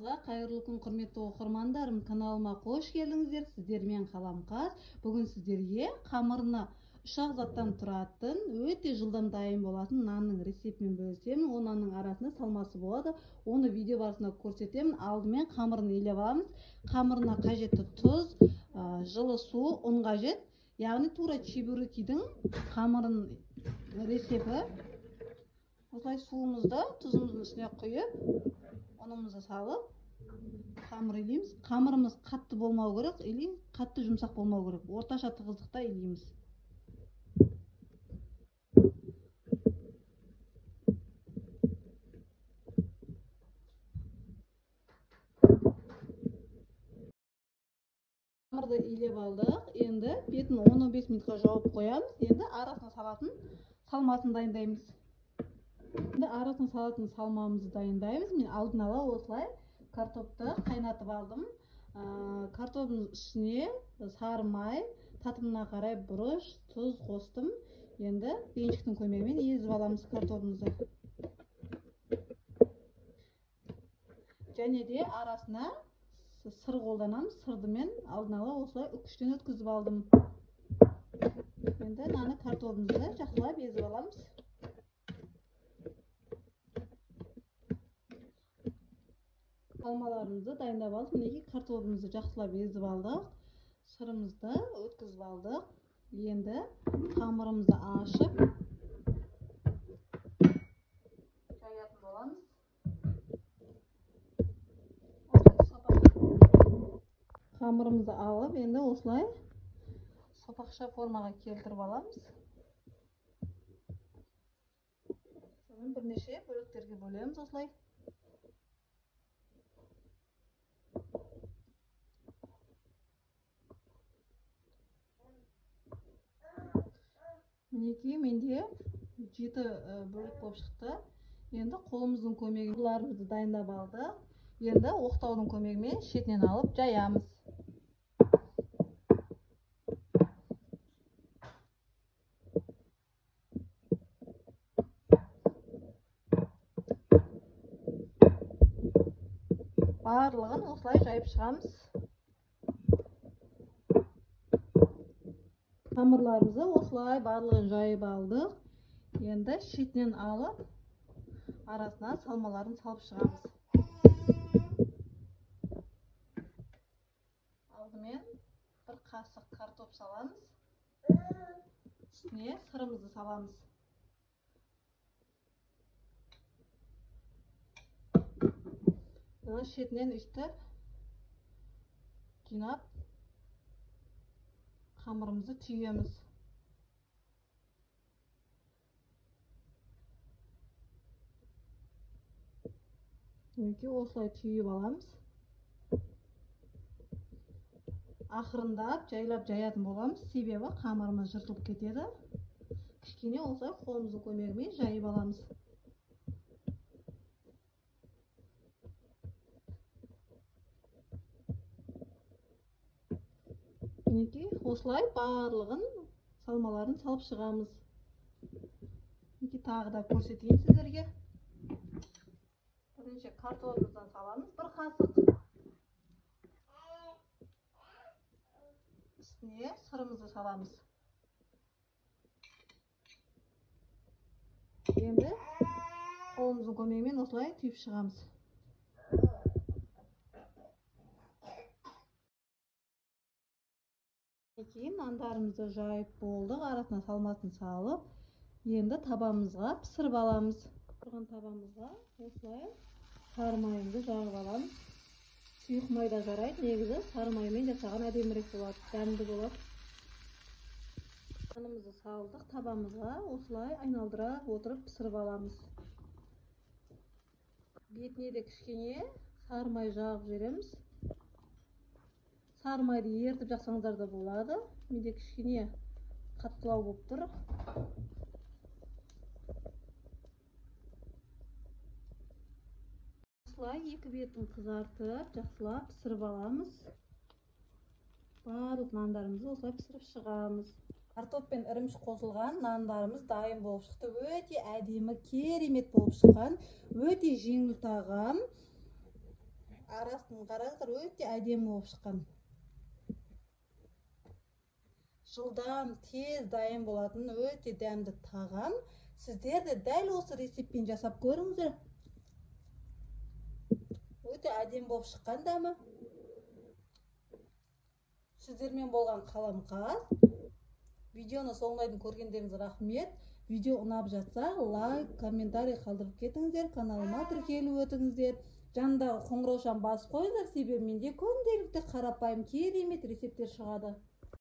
Баршаңызға қайырлы күн, құрметті оқырмандарым. Каналыма қош келдіңіздер. Сіздермен Қаламқас. Бүгін сіздерге қамырына 3 ағзаттан тұратын, өте жылдам дайын болатын нанның рецептімен бөлісемін. Ол нанның арасында салмасы болады. Оны видео барысында көрсетемін. Алдымен қамырын илеп аламыз. Қамырына қажетті тұз, жылы су, ұн қажет. Яғни тура чебурекидің қамырын рецепті. Осылай суымызды тұзымыздың үстіне құйып, ұнымызды салып, қамыр илейміз. Қамырымыз қатты болмау керек, или қатты жұмсақ болмау керек. Орташа тығыздықта илейміз. Қамырды илеп алдық. Енді бетін 10-15 минутқа жауып қоямыз. Енді арасына салатын салмасын дайындаймыз. Енді арасына салатын салмамызды дайындаймыз. Мен алдын ала осылай картопты қайнатып алдым. Картоптың үстіне сары май, татымына қарай бұрыш, тұз қостым. Енді бенчиктің көмегімен езіп аламыз картопымызды. Және де арасына сыр қолданамыз. Сырды мен алдын ала осылай үкіштен өткізіп алдым. Енді наны картопымызды жақсылап езіп аламыз. Салмаларымызды дайындап алдық. Мінекей картопымызды жақсылап езіп алдық. Сырымызды өткізіп алдық. Енді қамырымызды ашып жаятын боламыз. Қамырымызды алып, енді осылай сопақша формаға келтіріп аламыз. Соны бірнеше бөліктерге бөлеміз осылай. Мінекей менде 7 бөлік болып шықты. Енді қолымыздың көмегімен дайындап алдық. Енді оқтаудың көмегімен шетінен алып жаямыз. Барлығын осылай жайып шығамыз. Қамырларымызды осылай барлығын жайып алдық. Енді шетінен алып, арасына салмаларын салып шығамыз. Алдымен бір қасық картоп саламыз. Үстіне сырымызды саламыз. Шетінен үстіп жинап қамырымызды түйеміз. Осылай түйіп аламыз. Ақырындап жайлап жаятын боламыз, себебі қамырымыз жыртылып кетеді. Кішкене осылай қолымыздың көмегімен жайып аламыз. Мінекей осылай барлығын салмаларын салып шығамыз. Мінекей тағы да көрсетейін сіздерге. Бірінші картопымыздан саламыз. Бір қасық. Үстіне сырымызды саламыз. Енді қолымыздың көмегімен осылай түйіп шығамыз. Нандарымызды жайып болдық, арасына салмасын салып, енді табамызға пісіріп аламыз. Тұрған табамызға осылай сары майымызды жағып аламыз. Сұйық майда жарайды, негізі сары маймен жасаған әдемірек болады, дәмді болады. Нанымызды салдық, табамызға осылай айналдыра отырып пісіріп аламыз. Бетіне де кішкене сары май жағып жібереміз. Сары майды ертіп жақсаңыздар да болады. Менде кішкене қаттылау болып тұр. Осылай екі бетін қызартып, жақсылап пісіріп аламыз. Барлық нандарымызды осылай пісіріп шығамыз. Картоп пен ірімшік қосылған нандарымыз дайын болып шықты. Өте әдемі, керемет болып шыққан. Өте жеңіл тағам. арасын қараңыздар, өте әдемі болып шыққан. Жылдам, тез дайын болатын өте дәмді тағам. Сіздер де дәл осы рецептпен жасап көріңіздер. Өте әдемі болып шыққан дәмі. Сіздермен болған Қаламқас. Видеоны соңына дейін көргендеріңіз рахмет. Видео ұнап жатса, лайк, комментарий қалдырып кетіңіздер, каналыма тіркеліп өтіңіздер. Жанындағы қоңыраушаны басып қойыңыздар, себебі менде күнделікті қарапайым керемет рецепттер шығады.